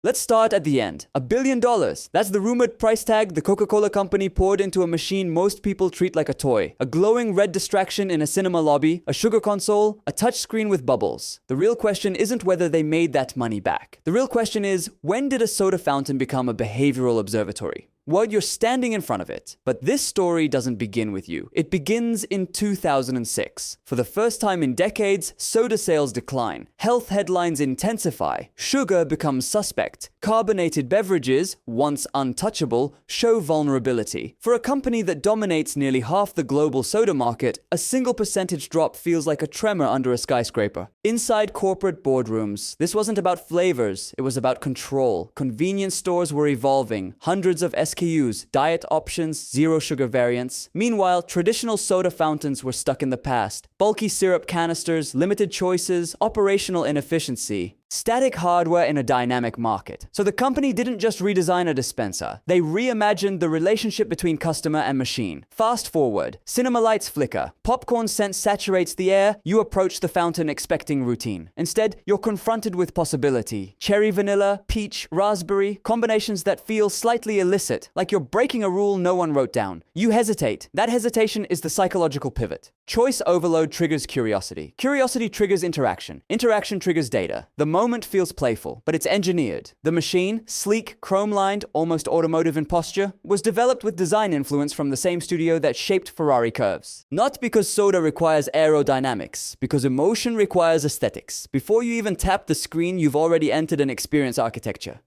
Let's start at the end. $1 billion. That's the rumored price tag the Coca-Cola company poured into a machine most people treat like a toy. A glowing red distraction in a cinema lobby, a sugar console, a touchscreen with bubbles. The real question isn't whether they made that money back. The real question is, when did a soda fountain become a behavioral observatory? Well, you're standing in front of it. But this story doesn't begin with you. It begins in 2006. For the first time in decades, soda sales decline. Health headlines intensify. Sugar becomes suspect. Carbonated beverages, once untouchable, show vulnerability. For a company that dominates nearly half the global soda market, a single percentage drop feels like a tremor under a skyscraper. Inside corporate boardrooms, this wasn't about flavors, it was about control. Convenience stores were evolving. Hundreds of SKUs, diet options, zero sugar variants. Meanwhile, traditional soda fountains were stuck in the past. Bulky syrup canisters, limited choices, operational inefficiency. Static hardware in a dynamic market. So the company didn't just redesign a dispenser. They reimagined the relationship between customer and machine. Fast forward. Cinema lights flicker. Popcorn scent saturates the air. You approach the fountain expecting routine. Instead, you're confronted with possibility. Cherry vanilla, peach, raspberry, combinations that feel slightly illicit, like you're breaking a rule no one wrote down. You hesitate. That hesitation is the psychological pivot. Choice overload triggers curiosity. Curiosity triggers interaction. Interaction triggers data. The moment feels playful, but it's engineered. The machine, sleek, chrome-lined, almost automotive in posture, was developed with design influence from the same studio that shaped Ferrari curves. Not because soda requires aerodynamics, because emotion requires aesthetics. Before you even tap the screen, you've already entered an experience architecture.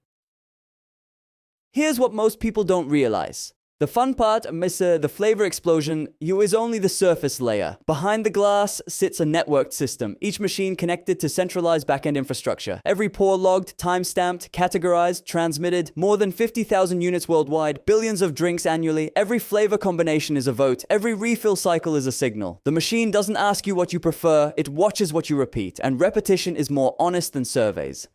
Here's what most people don't realize. The fun part amidst the flavor explosion is only the surface layer. Behind the glass sits a networked system, each machine connected to centralized backend infrastructure. Every pour logged, time-stamped, categorized, transmitted, more than 50,000 units worldwide, billions of drinks annually. Every flavor combination is a vote, every refill cycle is a signal. The machine doesn't ask you what you prefer, it watches what you repeat, and repetition is more honest than surveys.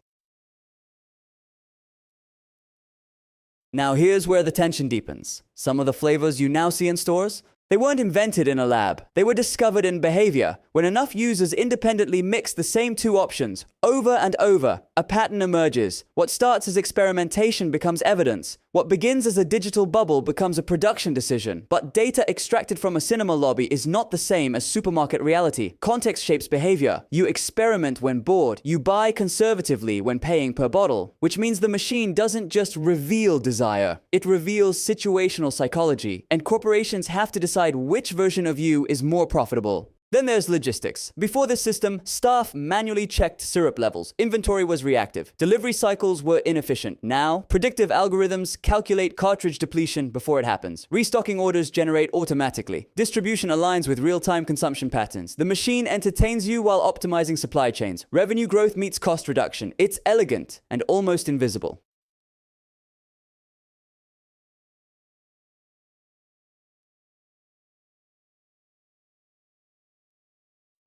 Now here's where the tension deepens. Some of the flavors you now see in stores, they weren't invented in a lab. They were discovered in behavior. When enough users independently mix the same two options over and over, a pattern emerges. What starts as experimentation becomes evidence. What begins as a digital bubble becomes a production decision. But data extracted from a cinema lobby is not the same as supermarket reality. Context shapes behavior. You experiment when bored. You buy conservatively when paying per bottle. Which means the machine doesn't just reveal desire. It reveals situational psychology. And corporations have to decide which version of you is more profitable. Then there's logistics. Before this system, staff manually checked syrup levels. Inventory was reactive. Delivery cycles were inefficient. Now, predictive algorithms calculate cartridge depletion before it happens. Restocking orders generate automatically. Distribution aligns with real-time consumption patterns. The machine entertains you while optimizing supply chains. Revenue growth meets cost reduction. It's elegant and almost invisible.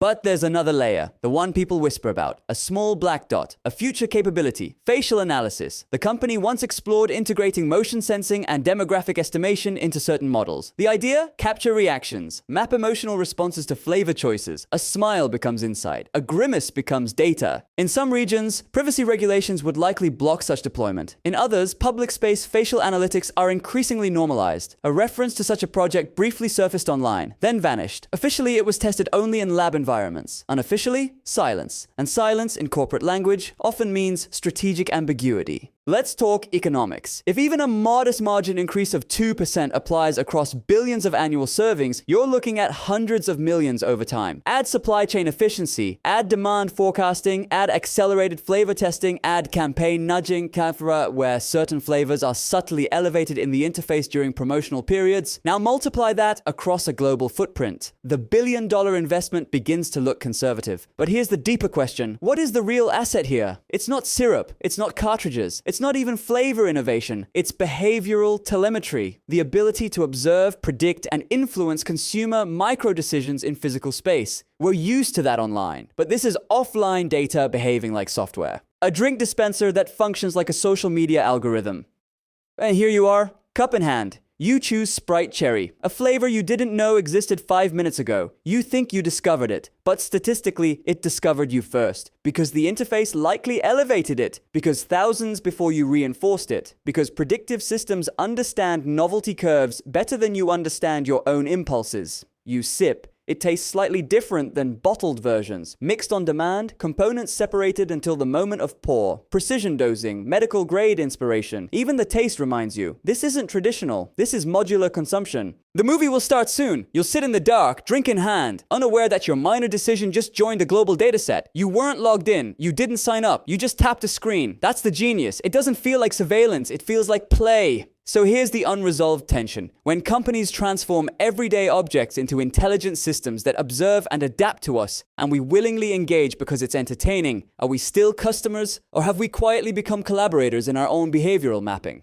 But there's another layer, the one people whisper about, a small black dot, a future capability, facial analysis. The company once explored integrating motion sensing and demographic estimation into certain models. The idea? Capture reactions, map emotional responses to flavor choices. A smile becomes insight, a grimace becomes data. In some regions, privacy regulations would likely block such deployment. In others, public space facial analytics are increasingly normalized. A reference to such a project briefly surfaced online, then vanished. Officially, it was tested only in lab environments. Unofficially, silence. And silence in corporate language often means strategic ambiguity. Let's talk economics. If even a modest margin increase of 2% applies across billions of annual servings, you're looking at hundreds of millions over time. Add supply chain efficiency, add demand forecasting, add accelerated flavor testing, add campaign nudging, where certain flavors are subtly elevated in the interface during promotional periods. Now multiply that across a global footprint. The billion-dollar investment begins to look conservative. But here's the deeper question. What is the real asset here? It's not syrup. It's not cartridges. It's not even flavor innovation. It's behavioral telemetry, the ability to observe, predict, and influence consumer micro-decisions in physical space. We're used to that online, but this is offline data behaving like software. A drink dispenser that functions like a social media algorithm. And here you are, cup in hand. You choose Sprite Cherry, a flavor you didn't know existed 5 minutes ago. You think you discovered it, but statistically, it discovered you first. Because the interface likely elevated it. Because thousands before you reinforced it. Because predictive systems understand novelty curves better than you understand your own impulses. You sip. It tastes slightly different than bottled versions. Mixed on demand, components separated until the moment of pour. Precision dosing, medical grade inspiration. Even the taste reminds you, this isn't traditional. This is modular consumption. The movie will start soon. You'll sit in the dark, drink in hand, unaware that your minor decision just joined a global dataset. You weren't logged in. You didn't sign up. You just tapped a screen. That's the genius. It doesn't feel like surveillance. It feels like play. So here's the unresolved tension. When companies transform everyday objects into intelligent systems that observe and adapt to us, and we willingly engage because it's entertaining, are we still customers, or have we quietly become collaborators in our own behavioral mapping?